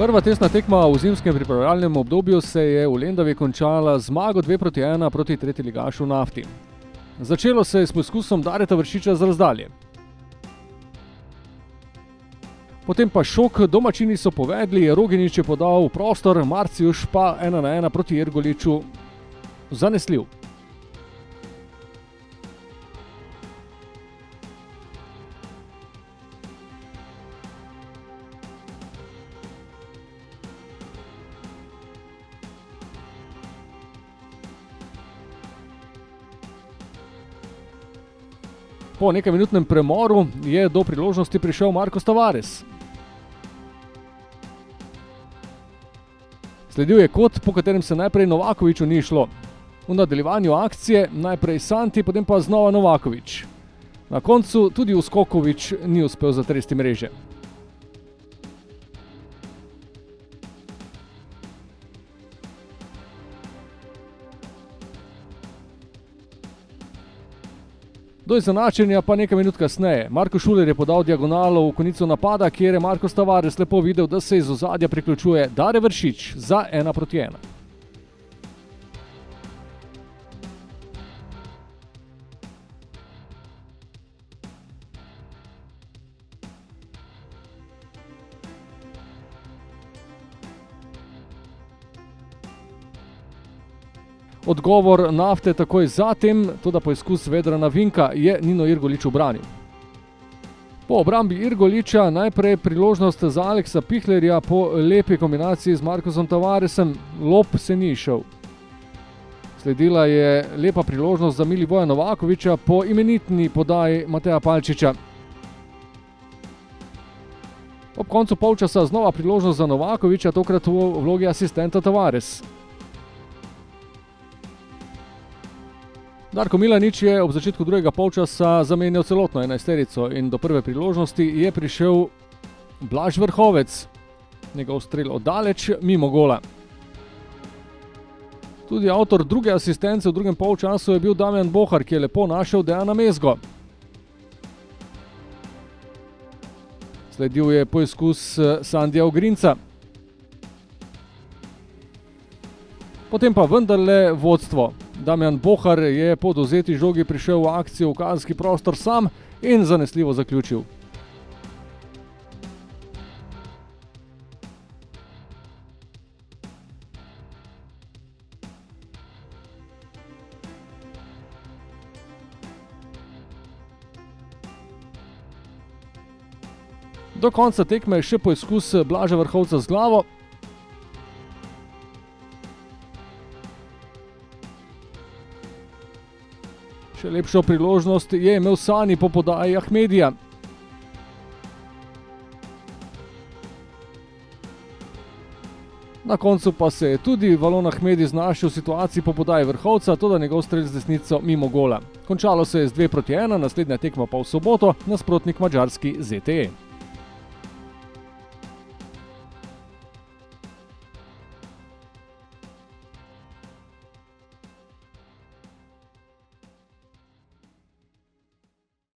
Prva testna tekma v zimskem pripravljalnem obdobju se je v Lendavi končala z zmago 2:1 proti tretjeligašu Nafti. Začelo se je s poskusom Dareta Vršiča z razdalje. Potem pa šok, domačini so povedli, Roginič je podal v prostor, Marciuš pa 1:1 proti Irgoliču zanesljiv. Po nekajminutnem premoru je do priložnosti prišel Marcos Tavares. Sledil je kot, po katerem se najprej Novakoviću ni šlo. V nadaljevanju akcije najprej Santi, potem pa znova Novaković. Na koncu tudi Uskoković ni uspel zatresti mreže. Do izenačenja pa nekaj minut kasneje. Marko Šuler je podal diagonalo v konico napada, kjer je Marcos Tavares lepo videl, da se iz ozadja priključuje Dare Vršič za 1:1. Odgovor Nafte takoj zatem, toda poizkus Vedrana Vinka je Nino Irgolič ubranil. Po obrambi Irgoliča najprej priložnost za Aleksa Pihlerja po lepi kombinaciji z Marcosom Tavaresem, lob se ni išel. Sledila je lepa priložnost za Milivoja Novakovića po imenitni podaji Mateja Palčiča. Ob koncu polčasa znova priložnost za Novakovića, tokrat v vlogi asistenta Tavares. Darko Milanič je ob začetku drugega polčasa zamenjal celotno enajsterico in do prve priložnosti je prišel Blaž Vrhovec. Njegov strel oddaleč, mimo gola. Tudi avtor druge asistence v drugem polčasu je bil Damjan Bohar, ki je lepo našel Dejana Mezgo. Sledil je poizkus Sandija Ogrinca. Potem pa vendarle vodstvo. Damjan Bohar je po dovzeti žogi prišel v akcijo v kazenski prostor sam in zanesljivo zaključil. Do konca tekme še poizkus Blaža Vrhovca z glavo. Še lepšo priložnost je imel Sani po podaji Ahmedija. Na koncu pa se je tudi Valon Ahmedi znašel v situaciji po podaji Vrhovca, toda njegov strel z desnico mimo gola. Končalo se je z 2:1, naslednja tekma pa v soboto, nasprotnik madžarski ZTE.